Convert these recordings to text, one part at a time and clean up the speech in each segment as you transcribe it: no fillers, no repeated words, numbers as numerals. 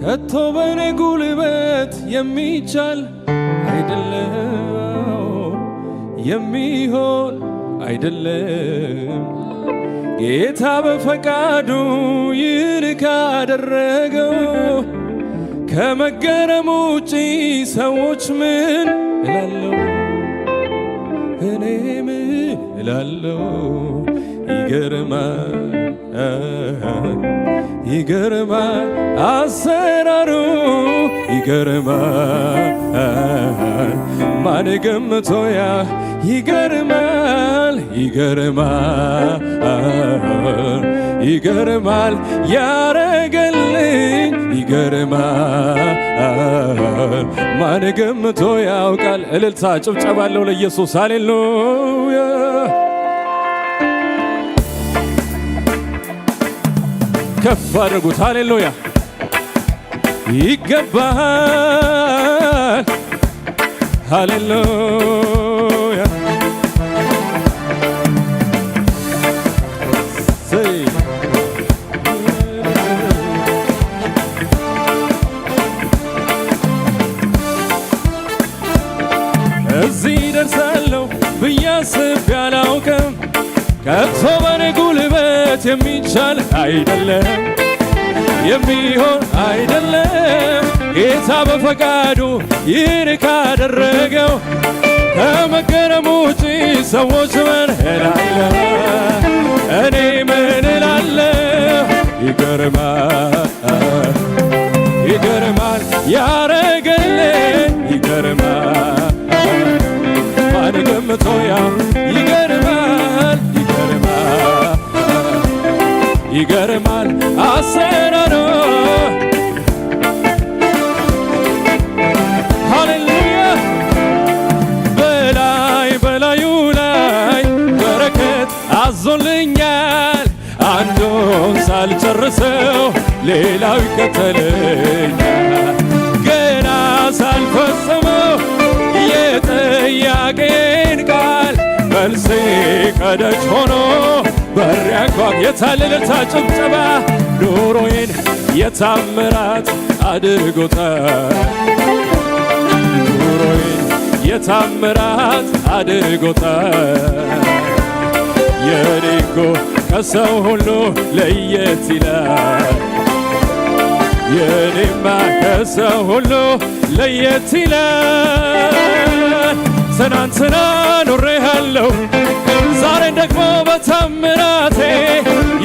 ከቶ በኔ ጉልበት የሚቻል አይደለም የሚሆን አይደለም ጌታ በፈቃዱ ይህን ካደረገው ከመገረም ውጪ ሰዎች ምን እላለሁ እኔ ምን እላለሁ ይገርማል አሰራሩ ይገርማል ማን ገምቶ ያ ይገርማል ያረገልኝ ይገርማል ማን ገምቶ ያውቃል እልልታ ጭብጨባ አለው ለኢየሱስ ሃሌሉያ ከፍ አድርጉት ሃሌሉያ ይገባል ሃሌሉያ እዚህ ደርሳለሁ ብዬ አስቤ አላውቅም ከቶ በኔ ጉልበት የሚቻል አይደለም የሚሆን አይደለም ጌታ በፈቃዱ ይህን ካደረገው ከመገረም ውጪ ሰዎች ምን እላለሁ እኔ ምን እላለሁ ይገርማል ያረገልኝ ይገርማል ማን ገምቶ ያ ይገርማል አሰራሩ ሃሌሉያ በላዩ ላይ በረከት አዞልኛል አንዱን ሳልጨርሰው ሌላው ይከተለኛል ገና ሳልፈጽመው የጥያቄን ቃል መልሴ ከደጅ ሆኖ በር ያንኳኳ የታለለታ ጭብጨባ ኑሮዬን የታምራት አድርጎታል ኑሮዬን የታምራት አድርጎታል የኔ እኮ ከሰው ሁሉ ለየት ይላል የኔማ ከሰው ሁሉ ለየት ይላል ትናንትና ኖሬሃለሁ ዛሬን ደግሞ በታምራቴ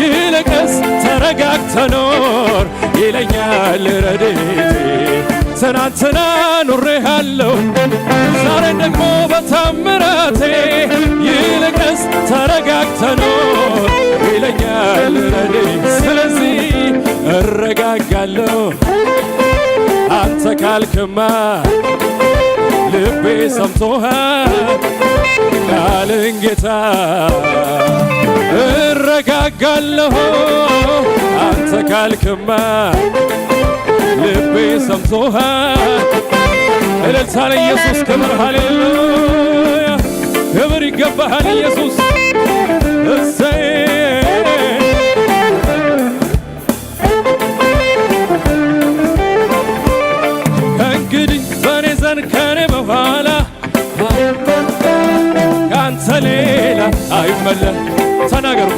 ይልቅስ ተረጋግተህ ኖር ይለኛል ረድኤቴ ትናንትና ኖሬሃለሁ ዛሬን ደግሞ በታምራቴ ይልቅስ ተረጋግተህ ኖር ይለኛል ረድኤቴ ስለዚህ እረጋጋለሁ አንተ ካልክማ ልቤ ሰምቶሃል ቃልን ጌታ እረጋጋለሁ አንተ ካልክማ ልቤ ሰምቶሃል እልልታ ለኢየሱስ ክብር ሃሌሉያ ክብር ይገባሃል ኢየሱስ እሰይ ከእንግዲህ በኔ ዘንድ ከኔ በኋላ ካንተ ሌላ አይመለክ ተናገሩ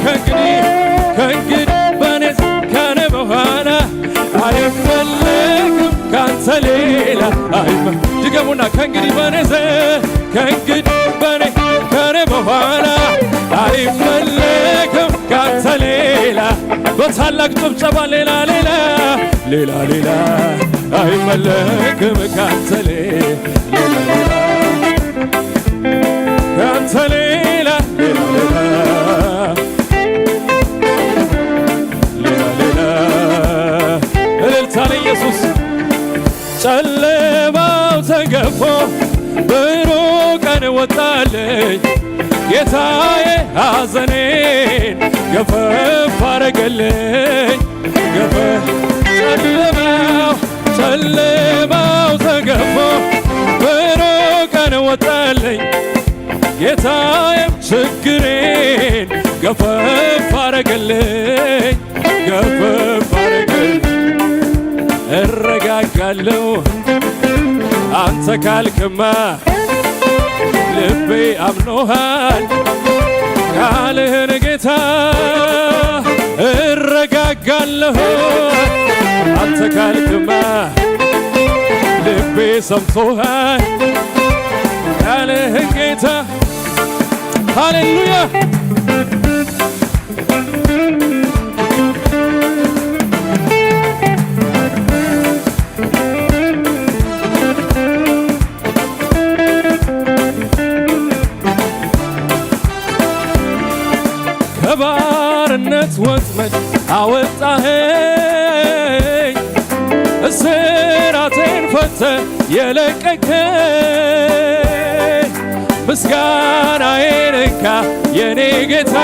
ከእንግዲህ በኔ ዘንድ ከኔ በኋላ አይመለክም ካንተ ሌላ ድገሙና ከእንግዲህ በኔ ዘንድ ከኔ በኋላ አይመለክም ካንተ ሌላ በታላቅ ጭብጨባ ሌላ አይመለክም ካንተ ሌላ እልልታ ለኢየሱስ ጨለማው ተገፎ ብሩህ ቀን ወጣልኝ ጌታዬ ሐዘኔን ገፈፍ አረገልኝ ጨለማው ተገፎ ብሩህ ቀን ወጣልኝ ጌታዬም ችግሬን ገፈፍ አረገልኝ እሄዳለሁ አንተ ካልክማ ልቤ አምኖሃል ቃልህን ጌታ እረጋጋለሁ አንተ ካልክማ ልቤ ሰምቶሃል ቃልህን ጌታ ሃሌሉያ ከባርነት ወጥመድ አወጣኸኝ እስራቴን ፈተህ የለቀቅኸኝ ምስጋናዬን እንካ የኔ ጌታ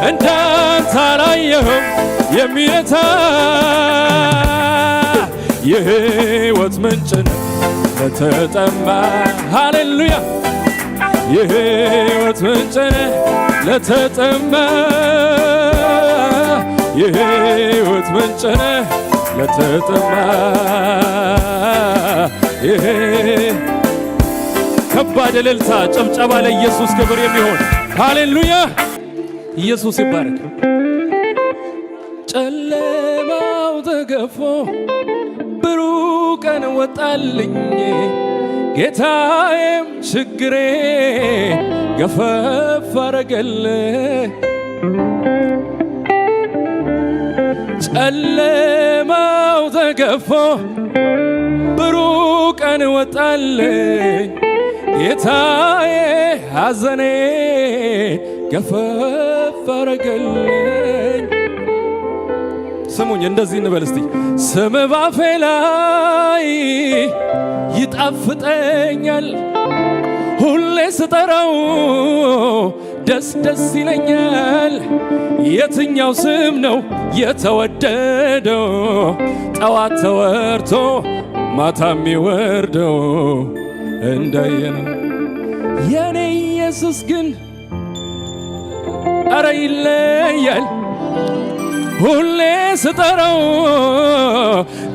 እንዳንተ አላየሁም የሚረታ የሕይወት ምንጭ ነህ ለተጠማ ሃሌሉያ የሕይወት ምንጭ ነህ ለተጠማ የሕይወት ምንጭ ነህ ለተጠማ ከባድ እልልታ ጭብጨባ ለኢየሱስ ክብር የሚሆን ሃሌሉያ ኢየሱስ ይባረክ። ጨለማው ተገፎ ብሩህ ቀን ወጣልኝ ጌታዬም ችግሬ ገፈፍ አረገልኝ ጨለማው ተገፎ ብሩህ ቀን ወጣልኝ ጌታዬ ሐዘኔ ገፈፍ አረገልኝ። ስሙኝ እንደዚህ እንበል እስቲ ስም ባፌ ላይ ይጣፍጠኛል ሁሌ ስጠራው ደስ ደስ ይለኛል የትኛው ስም ነው የተወደደው ጠዋት ተወርቶ ማታ የሚወርደው እንዳየነው የኔ ኢየሱስ ግን አረ ይለያል ሁሌ ስጠራው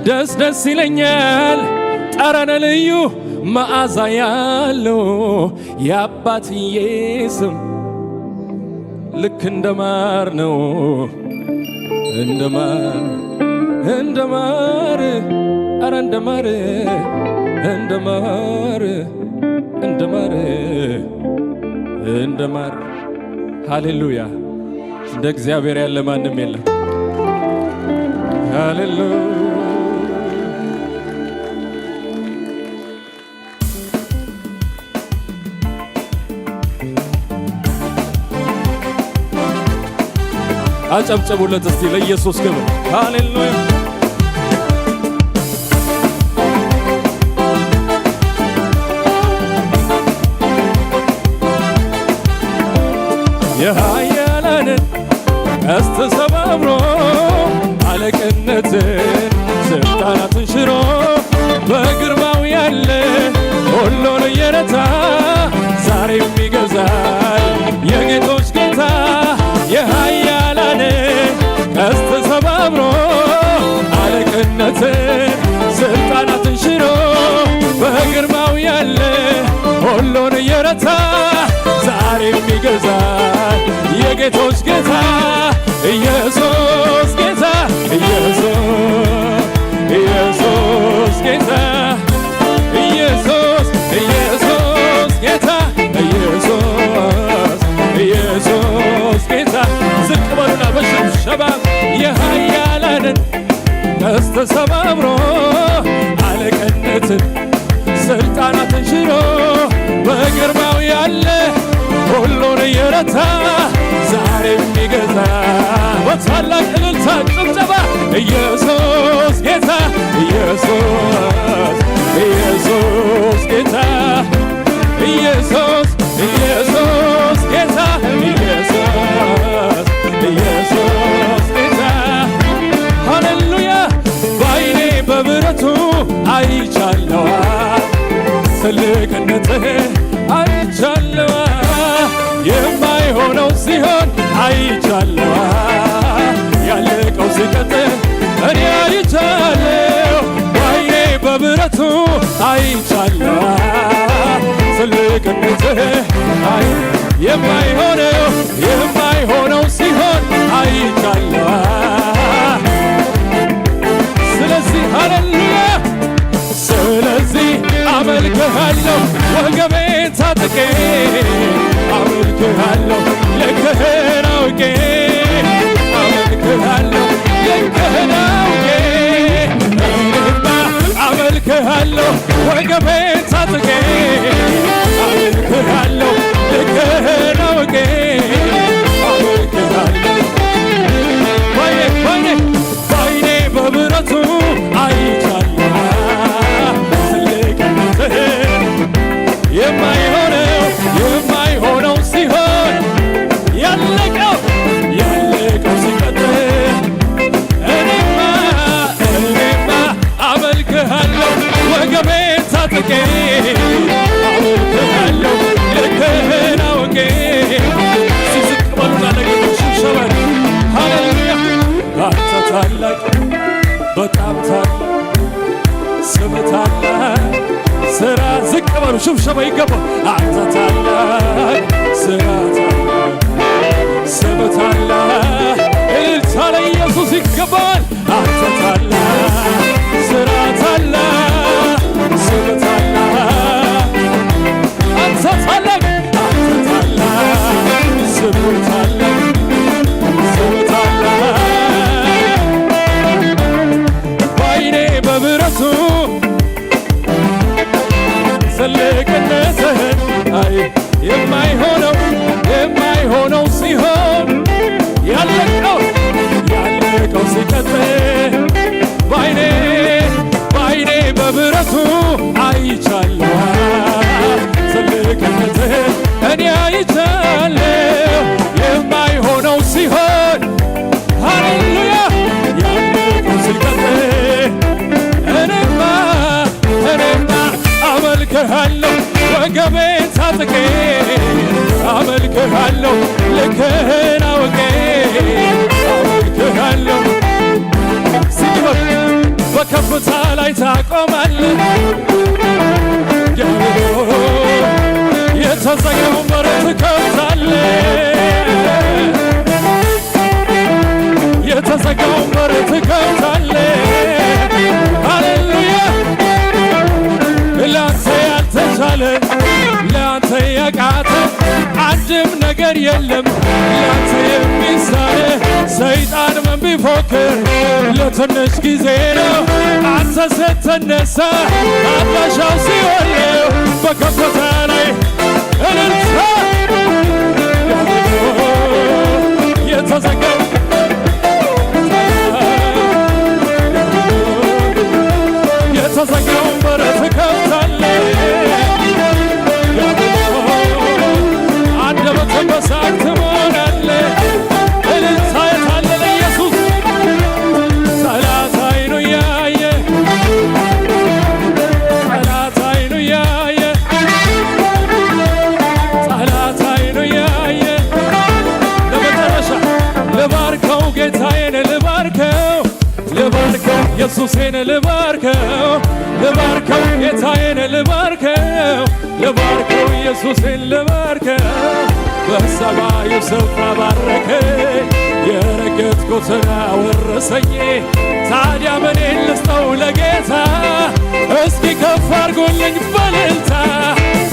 ደስ ደስ ይለኛል ጠረነ ልዩ መዓዛ ያለው የአባትዬ ስም ልክ እንደማር ነው እንደማር እንደማር አረ እንደማር እንደማር እንደማር እንደማር ሃሌሉያ እንደ እግዚአብሔር ያለ ማንም የለም ሃሌሉያ አጨብጨቡለት እስቲ ለኢየሱስ ክብር ሃሌሉያ የኃያላንን ቀስት ሰባብሮ አለቅነትን ስልጣናትን ሽሮ በግርማው ያለ ሁሉን የረታ ዛሬም ይገዛል የጌቶች ጌታ የኃያላንን ቀስት ሰባብሮ አለቅነትን ስልጣናትን ሽሮ በግርማው ያለ ሁሉን የረታ ዛሬም ይገዛል የጌቶች ጌታ ኢየሱስ ጌታ ኢየሱስ ጌታ ኢየሱስ ጌታ ኢየሱስ ጌታ ዝቅ በሉና በሽብሸባ የኃያላንን ቀስት ሰባብሮ አለቅነትን ስልጣናትን ሽሮ በግርማው ያለ ሁሉን የረታ ዛሬም ይገዛ በታላቅ እልልታ ጭብጨባ ኢየሱስ ጌታ ኢየሱስ ጌታ ኢየሱስ ጌታ ኢየሱስ ጌታ ሃሌሉያ በዓይኔ በምሕረቱ አይቻለዋ ትልቅነትህ አይቻለዋ የማይሆነው ሲሆን አይቻለዋ ያለቀው ሲቀጥል እኔ አይቻለዋ በምሕረቱ አይቻለሁ ትልቅነትህ የማይሆነው ሲሆን አይቻለሁ። ስለዚህ ሃሌሉያ ስለዚህ አመልክሃለሁ ወገቤን ታጥቄ አመልክሃለሁ ልክህን አውቄ አመልክሃለሁ ልክህን አውቄ እኔማ አመልክሃለሁ ወገቤን ታጥቄ አመልክሃለሁ ልክህን አውቄ አመልክሃለሁ ባይኔ በምሕረቱ አይቻለሁ የማይሆነው ሲሆን ያለቀው ሲቀጥል እኔማ አመልክሃለሁ ወገቤን ታጥቄ አመልክሃለሁ ልክህን አውቄ ሲዝቅ በሉና ለጌቶች ሽብሸባ ሃሌሉያ አንተ ታላቅ በጣም ታላቅ ስምህ ታላቅ ስራ ዝቅ በሉ ሽብሸባ ይገባል። አንተ ታላቅ ስራ ታላቅ ስምህ ታላቅ እልልታ ለኢየሱስ ይገባል። አንተ ታላቅ ስራ ታላቅ ስምህ ታላቅ አንተ ታላቅ ስምህ ታላቅ ስምህ ታላቅ ባይኔ በምሕረቱ ትልቅነትህን የማይሆነው ሲሆን ያለቀው ሲቀጥል ባይኔ በምሕረቱ አይቻለሁ ትልቅነትህን እኔ አይቻለሁ የማይሆነው ሲሆን ሃሌሉያ ያለቀው ሲቀጥል እኔማ አመልክሃለሁ ወገቤን ታጥቄ አመልክሃለሁ ልክህን አውቄ አመልክሃለሁ ሲበል በከፍታ ላይ ታቆማለህ የተዘጋውን በር ትከፍታለህ የተዘጋውን በር ትከፍታለህ ሃሌሉያ ለአንተ ያልተቻለ ለአንተ ያቃተ አንድም ነገር የለም ለአንተ የሚሳነ ሰይጣን ምን ቢፎክር ለትንሽ ጊዜ ነው አንተ ስትነሳ አድራሻው ሲኦል ነው በከፍታ ላይ እልልታ የተዘጋው የተዘጋውን በር ትከፍታለህ አንደበትህን በሳቅ ትሞላለህ እልልታ የታለ ለኢየሱስ ጠላት ዓይኑ እያየ ጠላት ዓይኑ እያየ ጠላት ዓይኑ እያየ ለመጨረሻ ልባርከው ጌታዬን ልባርከው ኢየሱሴን ልባርከው ጌታዬን ልባርከው ኢየሱሴን ልባርከው በሰማዩ ስፍራ ባረከኝ የረገጥኩትን አወረሰኝ ታዲያ ምኔን ልስጠው ለጌታ እስኪ ከፍ አድርጉልኝ በእልልታ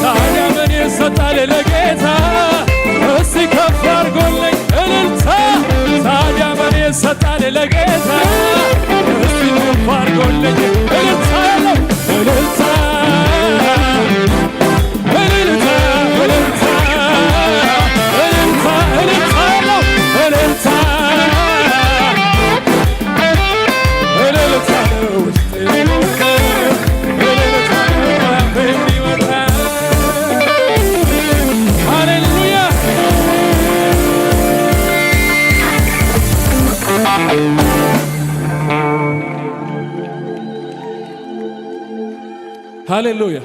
ታዲያ ምን ይሰጣል ለጌታ እስኪ ከፍ አድርጉልኝ እልልታ ታዲያ ምን ይሰጣል ለጌታ እስኪ ከፍ አድርጉልኝ እልልታ እልልታ እልልታ እልልታ እልልታ እልልታ እልልታ እልልታ ውስጥ ሃሌሉያ ሃሌሉያ